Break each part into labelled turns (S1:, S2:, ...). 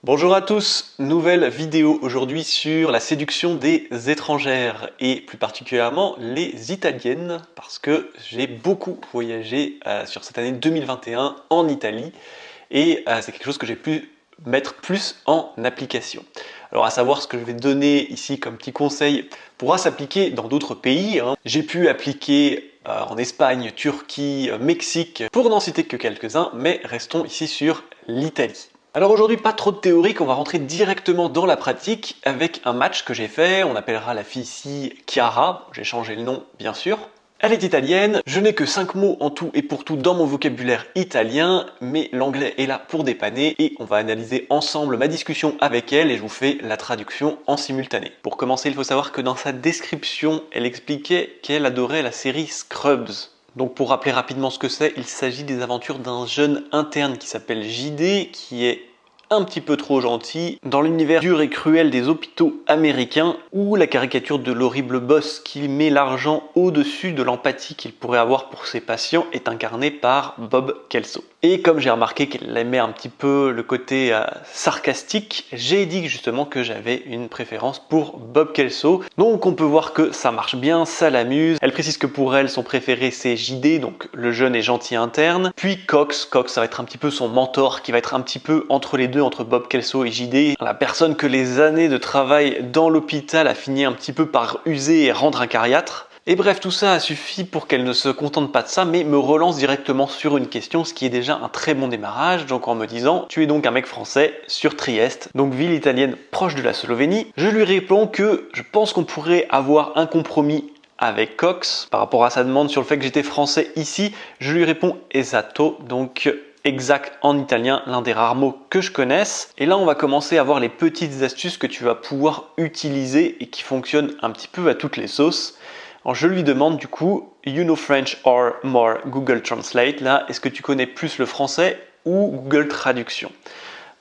S1: Bonjour à tous, nouvelle vidéo aujourd'hui sur la séduction des étrangères et plus particulièrement les italiennes parce que j'ai beaucoup voyagé sur cette année 2021 en Italie et c'est quelque chose que j'ai pu mettre plus en application. Alors à savoir ce que je vais donner ici comme petit conseil pourra s'appliquer dans d'autres pays. J'ai pu appliquer en Espagne, Turquie, Mexique pour n'en citer que quelques-uns, mais restons ici sur l'Italie. Alors aujourd'hui, pas trop de théorique, on va rentrer directement dans la pratique avec un match que j'ai fait. On appellera la fille ici Chiara, j'ai changé le nom bien sûr. Elle est italienne, je n'ai que 5 mots en tout et pour tout dans mon vocabulaire italien, mais l'anglais est là pour dépanner et on va analyser ensemble ma discussion avec elle et je vous fais la traduction en simultané. Pour commencer, il faut savoir que dans sa description, elle expliquait qu'elle adorait la série Scrubs. Donc pour rappeler rapidement ce que c'est, il s'agit des aventures d'un jeune interne qui s'appelle JD, qui est un petit peu trop gentil dans l'univers dur et cruel des hôpitaux américains où la caricature de l'horrible boss qui met l'argent au-dessus de l'empathie qu'il pourrait avoir pour ses patients est incarnée par Bob Kelso. Et comme j'ai remarqué qu'elle aimait un petit peu le côté sarcastique, j'ai dit justement que j'avais une préférence pour Bob Kelso. Donc on peut voir que ça marche bien, ça l'amuse. Elle précise que pour elle, son préféré c'est JD, donc le jeune et gentil interne. Puis Cox, ça va être un petit peu son mentor, qui va être un petit peu entre les deux, entre Bob Kelso et JD. La personne que les années de travail dans l'hôpital a fini un petit peu par user et rendre acariâtre. Et bref, tout ça a suffi pour qu'elle ne se contente pas de ça, mais me relance directement sur une question, ce qui est déjà un très bon démarrage, donc en me disant « Tu es donc un mec français sur Trieste, donc ville italienne proche de la Slovénie ». Je lui réponds que je pense qu'on pourrait avoir un compromis avec Cox par rapport à sa demande sur le fait que j'étais français ici. Je lui réponds « Esatto », donc exact en italien, l'un des rares mots que je connaisse. Et là, on va commencer à voir les petites astuces que tu vas pouvoir utiliser et qui fonctionnent un petit peu à toutes les sauces. Alors je lui demande du coup, you know French or more Google Translate. Là, est-ce que tu connais plus le français ou Google Traduction?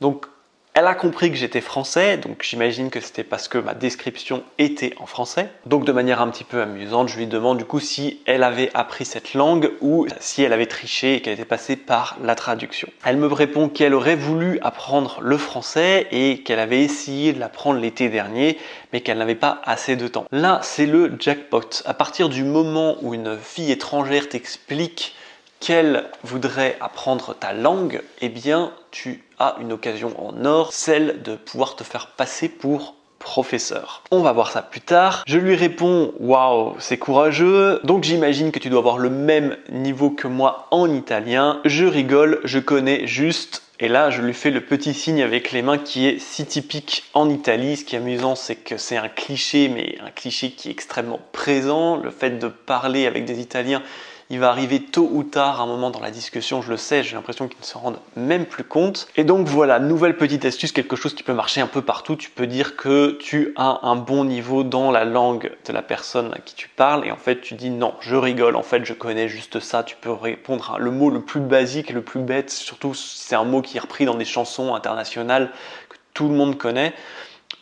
S1: Donc, elle a compris que j'étais français, donc j'imagine que c'était parce que ma description était en français. Donc de manière un petit peu amusante, je lui demande du coup si elle avait appris cette langue ou si elle avait triché et qu'elle était passée par la traduction. Elle me répond qu'elle aurait voulu apprendre le français et qu'elle avait essayé de l'apprendre l'été dernier, mais qu'elle n'avait pas assez de temps. Là, c'est le jackpot. À partir du moment où une fille étrangère t'explique qu'elle voudrait apprendre ta langue, eh bien, tu as une occasion en or, celle de pouvoir te faire passer pour professeur. On va voir ça plus tard. Je lui réponds « Waouh, c'est courageux, donc j'imagine que tu dois avoir le même niveau que moi en italien. » Je rigole, je connais juste. Et là, je lui fais le petit signe avec les mains qui est si typique en Italie. Ce qui est amusant, c'est que c'est un cliché, mais un cliché qui est extrêmement présent. Le fait de parler avec des Italiens, il va arriver tôt ou tard, un moment dans la discussion, je le sais, j'ai l'impression qu'ils ne se rendent même plus compte. Et donc voilà, nouvelle petite astuce, quelque chose qui peut marcher un peu partout. Tu peux dire que tu as un bon niveau dans la langue de la personne à qui tu parles et en fait tu dis non, je rigole, en fait je connais juste ça. Tu peux répondre à le mot le plus basique et le plus bête, surtout si c'est un mot qui est repris dans des chansons internationales que tout le monde connaît.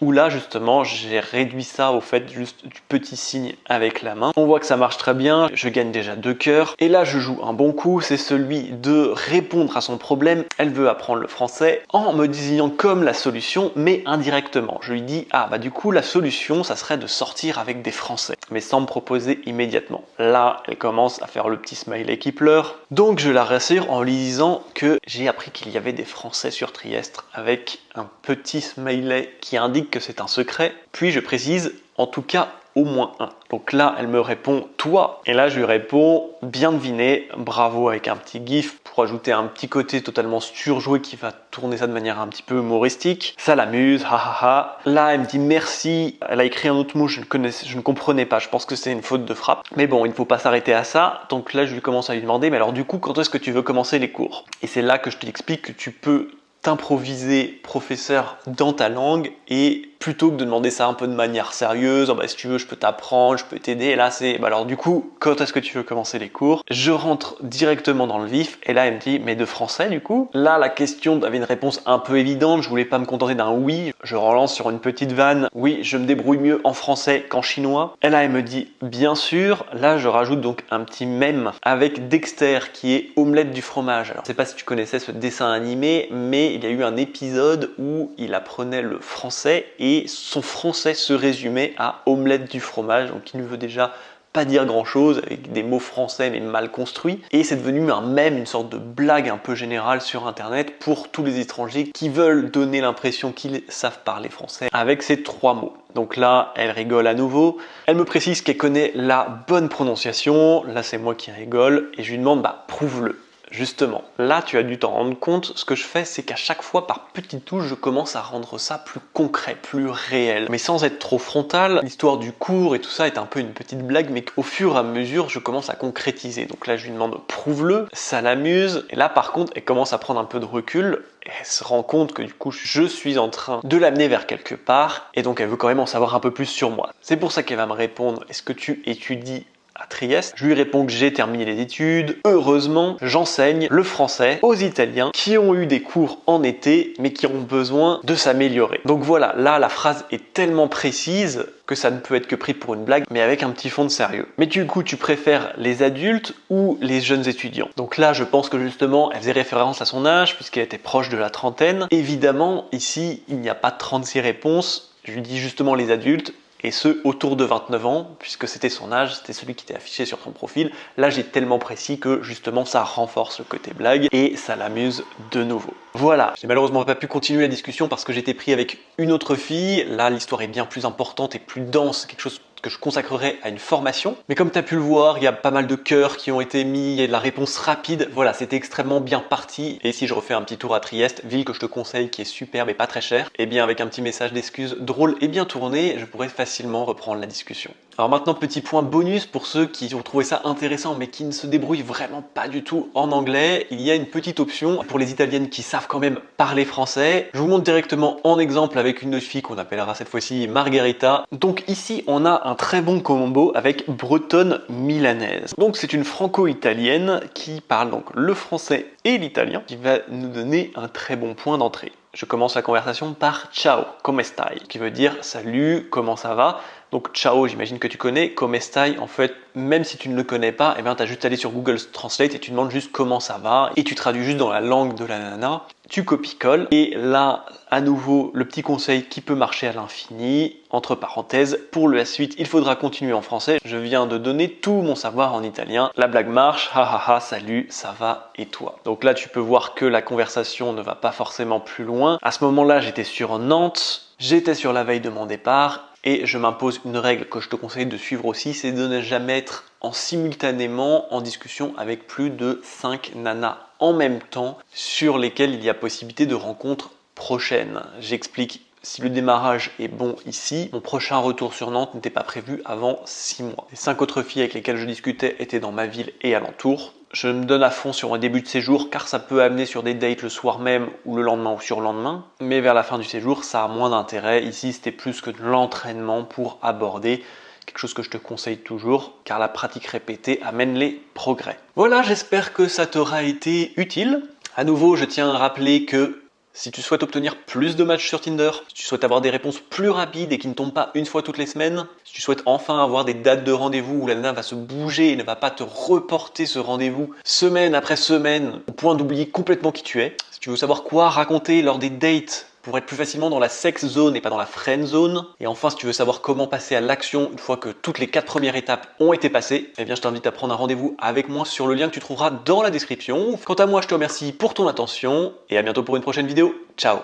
S1: Où là justement j'ai réduit ça au fait juste du petit signe avec la main. On voit que ça marche très bien, je gagne déjà 2 cœurs. Et là je joue un bon coup, c'est celui de répondre à son problème. Elle veut apprendre le français en me désignant comme la solution, mais indirectement. Je lui dis ah bah du coup la solution ça serait de sortir avec des Français, mais sans me proposer immédiatement. Là elle commence à faire le petit smiley qui pleure. Donc je la rassure en lui disant que j'ai appris qu'il y avait des Français sur Trieste avec un petit smiley qui indique que c'est un secret, puis je précise en tout cas au moins un. Donc là elle me répond toi, et là je lui réponds bien deviné, bravo avec un petit gif pour ajouter un petit côté totalement surjoué qui va tourner ça de manière un petit peu humoristique. Ça l'amuse, ha ha ha. Là elle me dit merci, elle a écrit un autre mot, je ne comprenais pas, je pense que c'est une faute de frappe. Mais bon, il ne faut pas s'arrêter à ça, donc là je lui commence à lui demander mais alors du coup quand est-ce que tu veux commencer les cours? Et c'est là que je t'explique que tu peux t'improviser professeur dans ta langue et plutôt que de demander ça un peu de manière sérieuse, oh bah, si tu veux je peux t'apprendre, je peux t'aider, et là c'est, bah alors du coup, quand est-ce que tu veux commencer les cours? Je rentre directement dans le vif, et là elle me dit, mais de français du coup? Là la question avait une réponse un peu évidente, je voulais pas me contenter d'un oui, je relance sur une petite vanne, oui je me débrouille mieux en français qu'en chinois. Et là elle me dit, bien sûr, là je rajoute donc un petit mème avec Dexter qui est Omelette du fromage. Alors je sais pas si tu connaissais ce dessin animé, mais il y a eu un épisode où il apprenait le français et son français se résumait à Omelette du fromage, donc il ne veut déjà pas dire grand chose, avec des mots français mais mal construits, et c'est devenu un mème, une sorte de blague un peu générale sur internet pour tous les étrangers qui veulent donner l'impression qu'ils savent parler français avec ces 3 mots. Donc là, elle rigole à nouveau, elle me précise qu'elle connaît la bonne prononciation, là c'est moi qui rigole, et je lui demande, bah prouve-le. Justement, là tu as dû t'en rendre compte, ce que je fais c'est qu'à chaque fois par petites touches je commence à rendre ça plus concret, plus réel, mais sans être trop frontal. L'histoire du cours et tout ça est un peu une petite blague, mais au fur et à mesure je commence à concrétiser. Donc là je lui demande prouve-le, ça l'amuse, et là par contre elle commence à prendre un peu de recul, et elle se rend compte que du coup je suis en train de l'amener vers quelque part, et donc elle veut quand même en savoir un peu plus sur moi. C'est pour ça qu'elle va me répondre, est-ce que tu étudies à Trieste? Je lui réponds que j'ai terminé les études. Heureusement, j'enseigne le français aux Italiens qui ont eu des cours en été mais qui ont besoin de s'améliorer. Donc voilà, là la phrase est tellement précise que ça ne peut être que pris pour une blague, mais avec un petit fond de sérieux. Mais du coup, tu préfères les adultes ou les jeunes étudiants? Donc là, je pense que justement, elle faisait référence à son âge puisqu'elle était proche de la trentaine. Évidemment, ici, il n'y a pas 36 réponses. Je lui dis justement les adultes, et ce autour de 29 ans, puisque c'était son âge, c'était celui qui était affiché sur son profil. Là, j'ai tellement précis que justement ça renforce le côté blague et ça l'amuse de nouveau. Voilà, j'ai malheureusement pas pu continuer la discussion parce que j'étais pris avec une autre fille. Là, l'histoire est bien plus importante et plus dense, quelque chose que je consacrerai à une formation. Mais comme tu as pu le voir, il y a pas mal de cœurs qui ont été mis, il y a de la réponse rapide. Voilà, c'était extrêmement bien parti. Et si je refais un petit tour à Trieste, ville que je te conseille, qui est superbe et pas très chère, et bien avec un petit message d'excuse drôle et bien tourné, je pourrais facilement reprendre la discussion. Alors maintenant, petit point bonus pour ceux qui ont trouvé ça intéressant mais qui ne se débrouillent vraiment pas du tout en anglais, il y a une petite option pour les italiennes qui savent quand même parler français. Je vous montre directement en exemple avec une autre fille qu'on appellera cette fois-ci Margherita. Donc ici, on a un très bon combo avec bretonne milanaise. Donc c'est une franco-italienne qui parle donc le français et l'italien, qui va nous donner un très bon point d'entrée. Je commence la conversation par ciao, come stai, qui veut dire salut, comment ça va. Donc ciao, j'imagine que tu connais. Come stai, en fait, même si tu ne le connais pas, eh bien, tu as juste à aller sur Google Translate et tu demandes juste comment ça va et tu traduis juste dans la langue de la nana. Tu copies-colles et là, à nouveau, le petit conseil qui peut marcher à l'infini, entre parenthèses, pour la suite, il faudra continuer en français. Je viens de donner tout mon savoir en italien. La blague marche, ha ha ha, salut, ça va et toi? Donc là, tu peux voir que la conversation ne va pas forcément plus loin. À ce moment-là, j'étais sur Nantes, j'étais sur la veille de mon départ. Et je m'impose une règle que je te conseille de suivre aussi, c'est de ne jamais être simultanément en discussion avec plus de 5 nanas en même temps sur lesquelles il y a possibilité de rencontres prochaines. J'explique. Si le démarrage est bon ici, mon prochain retour sur Nantes n'était pas prévu avant 6 mois. Les 5 autres filles avec lesquelles je discutais étaient dans ma ville et alentour. Je me donne à fond sur un début de séjour car ça peut amener sur des dates le soir même ou le lendemain ou sur le lendemain. Mais vers la fin du séjour, ça a moins d'intérêt. Ici, c'était plus que de l'entraînement pour aborder quelque chose que je te conseille toujours car la pratique répétée amène les progrès. Voilà, j'espère que ça t'aura été utile. À nouveau, je tiens à rappeler que si tu souhaites obtenir plus de matchs sur Tinder, si tu souhaites avoir des réponses plus rapides et qui ne tombent pas une fois toutes les semaines, si tu souhaites enfin avoir des dates de rendez-vous où la nana va se bouger et ne va pas te reporter ce rendez-vous semaine après semaine au point d'oublier complètement qui tu es, si tu veux savoir quoi raconter lors des dates pour être plus facilement dans la sex zone et pas dans la friend zone. Et enfin, si tu veux savoir comment passer à l'action une fois que toutes les 4 premières étapes ont été passées, eh bien je t'invite à prendre un rendez-vous avec moi sur le lien que tu trouveras dans la description. Quant à moi, je te remercie pour ton attention et à bientôt pour une prochaine vidéo. Ciao!